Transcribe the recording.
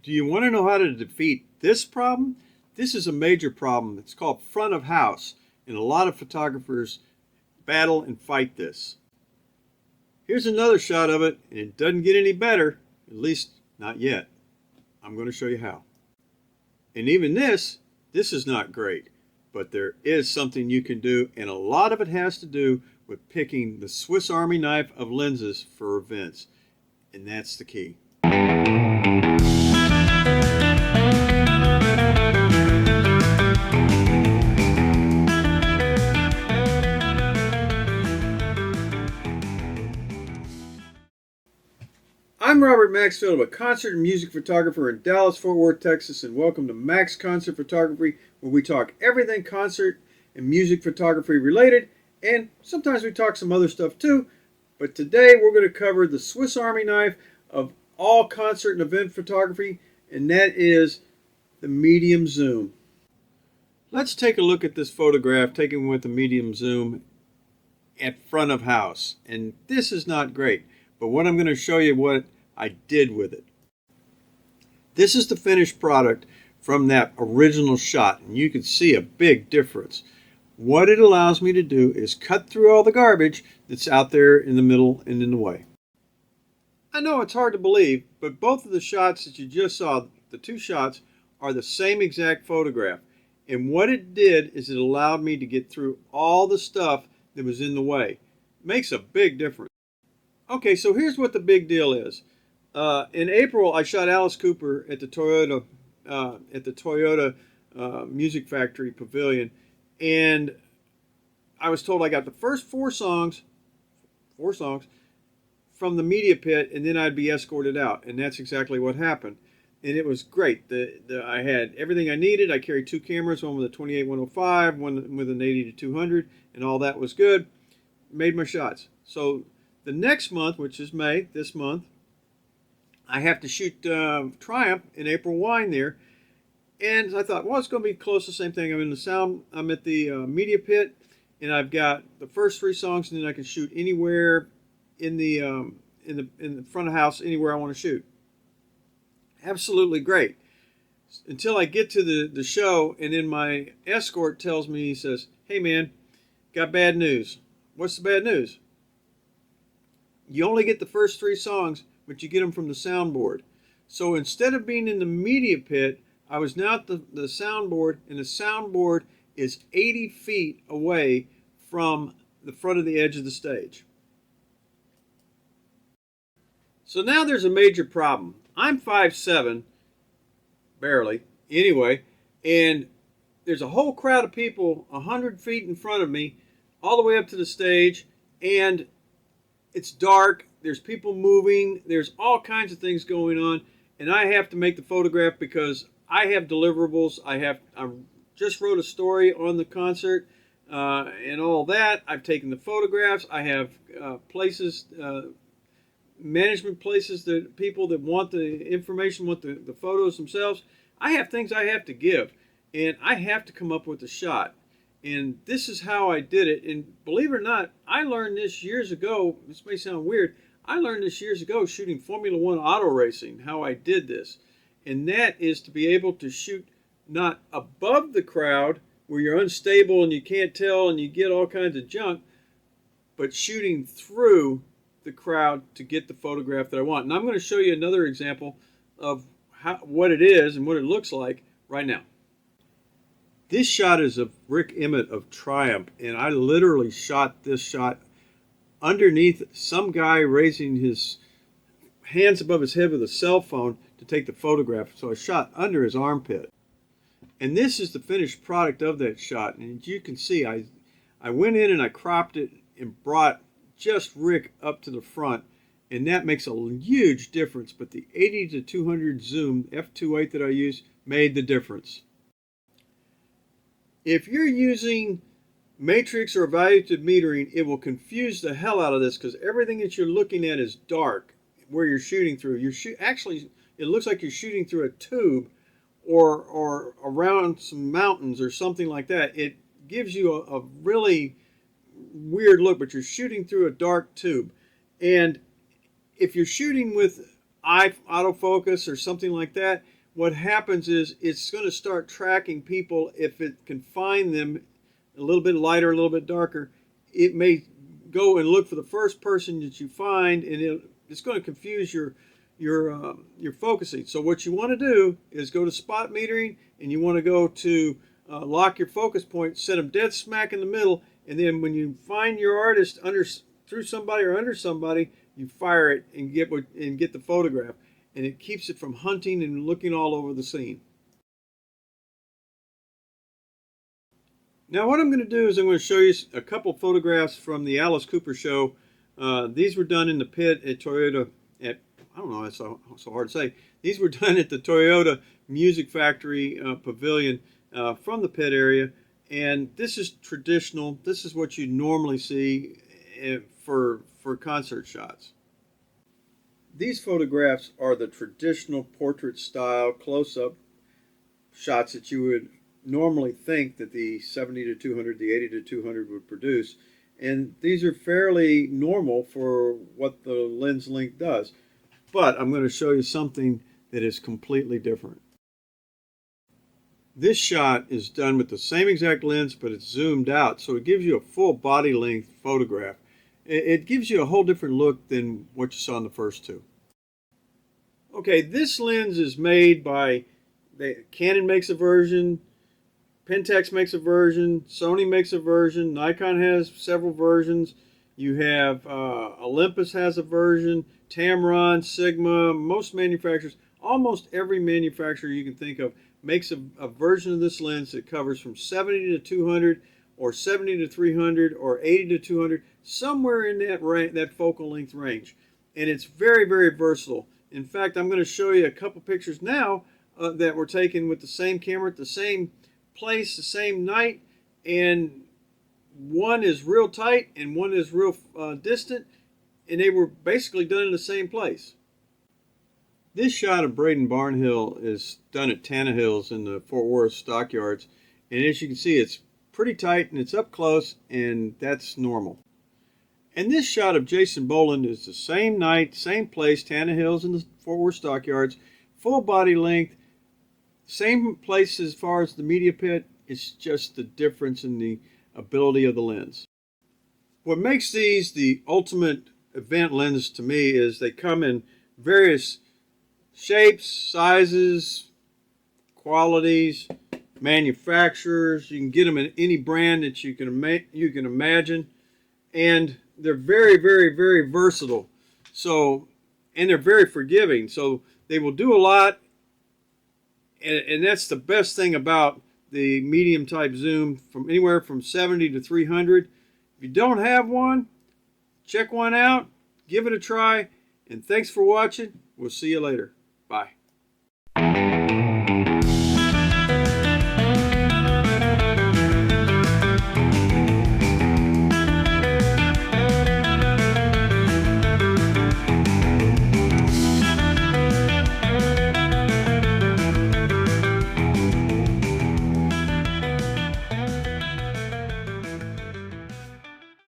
Do you want to know how to defeat this problem? This is a major problem. It's called front of house, and a lot of photographers battle and fight this. Here's another shot of it, and it doesn't get any better, at least not yet. I'm going to show you how. And even this is not great, but there is something you can do, and a lot of it has to do with picking the Swiss Army knife of lenses for events, and that's the key. I'm Robert Maxfield, a concert and music photographer in Dallas, Fort Worth, Texas, and welcome to Max Concert Photography, where we talk everything concert and music photography related, and sometimes we talk some other stuff too. But today we're going to cover the Swiss Army knife of all concert and event photography, and that is the medium zoom. Let's take a look at this photograph taken with the medium zoom at front of house, and this is not great, but what I'm going to show you what I did with it. This is the finished product from that original shot, and you can see a big difference. What it allows me to do is cut through all the garbage that's out there in the middle and in the way. I know it's hard to believe, but both of the shots that you just saw, the two shots, are the same exact photograph. And what it did is it allowed me to get through all the stuff that was in the way. It makes a big difference. Okay, so here's what the big deal is. In April, I shot Alice Cooper at the Toyota Music Factory Pavilion, and I was told I got the first four songs from the media pit, and then I'd be escorted out, and that's exactly what happened. And it was great. I had everything I needed. I carried two cameras, one with a 28-105, one with an 80-200, and all that was good. Made my shots. So the next month, which is May, this month, I have to shoot Triumph in April Wine there. And I thought, well, it's going to be close to the same thing. I'm at the media pit, and I've got the first three songs, and then I can shoot anywhere in the front of house, anywhere I want to shoot. Absolutely great. Until I get to the show, and then my escort tells me, he says, "Hey man, got bad news." What's the bad news? You only get the first three songs, but you get them from the soundboard. So instead of being in the media pit, I was now at the soundboard, and the soundboard is 80 feet away from the front of the edge of the stage. So now there's a major problem. I'm 5'7", barely, anyway, and there's a whole crowd of people 100 feet in front of me, all the way up to the stage, and it's dark, there's people moving, there's all kinds of things going on, and I have to make the photograph because I have deliverables. I just wrote a story on the concert and all that. I've taken the photographs. I have places, management places, that people that want the information, want the photos themselves. I have things I have to give, and I have to come up with a shot. And this is how I did it. And believe it or not, I learned this years ago. This may sound weird. I learned this years ago shooting Formula One auto racing, how I did this. And that is to be able to shoot not above the crowd where you're unstable and you can't tell and you get all kinds of junk, but shooting through the crowd to get the photograph that I want. And I'm going to show you another example of what it is and what it looks like right now. This shot is of Rick Emmett of Triumph, and I literally shot this shot underneath some guy raising his hands above his head with a cell phone to take the photograph. So I shot under his armpit. And this is the finished product of that shot. And as you can see, I went in and I cropped it and brought just Rick up to the front, and that makes a huge difference. But the 80-200 zoom f2.8 that I used made the difference. If you're using matrix or evaluative metering, it will confuse the hell out of this because everything that you're looking at is dark where you're shooting through. Actually, it looks like you're shooting through a tube or around some mountains or something like that. It gives you a really weird look, but you're shooting through a dark tube. And if you're shooting with eye autofocus or something like that, what happens is it's going to start tracking people. If it can find them a little bit lighter, a little bit darker, it may go and look for the first person that you find, and it's going to confuse your focusing. So what you want to do is go to spot metering, and you want to go to lock your focus point, set them dead smack in the middle, and then when you find your artist through somebody or under somebody, you fire it and get the photograph, and it keeps it from hunting and looking all over the scene. Now what I'm going to do is I'm going to show you a couple photographs from the Alice Cooper show. These were done in the pit at Toyota at, I don't know, it's so hard to say. These were done at the Toyota Music Factory Pavilion from the pit area. And this is traditional. This is what you normally see for concert shots. These photographs are the traditional portrait style close-up shots that you would normally think that the 70-200, the 80-200 would produce. And these are fairly normal for what the lens length does. But I'm going to show you something that is completely different. This shot is done with the same exact lens, but it's zoomed out, so it gives you a full body length photograph. It gives you a whole different look than what you saw in the first two. Okay, this lens is made by, Canon makes a version, Pentax makes a version, Sony makes a version, Nikon has several versions. You have Olympus has a version, Tamron, Sigma, most manufacturers, almost every manufacturer you can think of makes a version of this lens that covers from 70-200 or 70-300 or 80-200, somewhere in that focal length range. And it's very, very versatile. In fact, I'm going to show you a couple pictures now that were taken with the same camera at the same place, the same night, and one is real tight and one is real distant, and they were basically done in the same place. This shot of Braden Barnhill is done at Tannehill's in the Fort Worth stockyards, and as you can see, it's pretty tight and it's up close, and that's normal. And this shot of Jason Boland is the same night, same place, Tannehill's in the Fort Worth stockyards, full body length, same place as far as the media pit. It's just the difference in the ability of the lens. What makes these the ultimate event lens to me is they come in various shapes, sizes, qualities, manufacturers. You can get them in any brand that you can imagine, and they're very, very, very versatile. So, and they're very forgiving. So they will do a lot, and that's the best thing about the medium type zoom, from anywhere from 70-300. If you don't have one, check one out, give it a try, and thanks for watching. We'll see you later. Bye.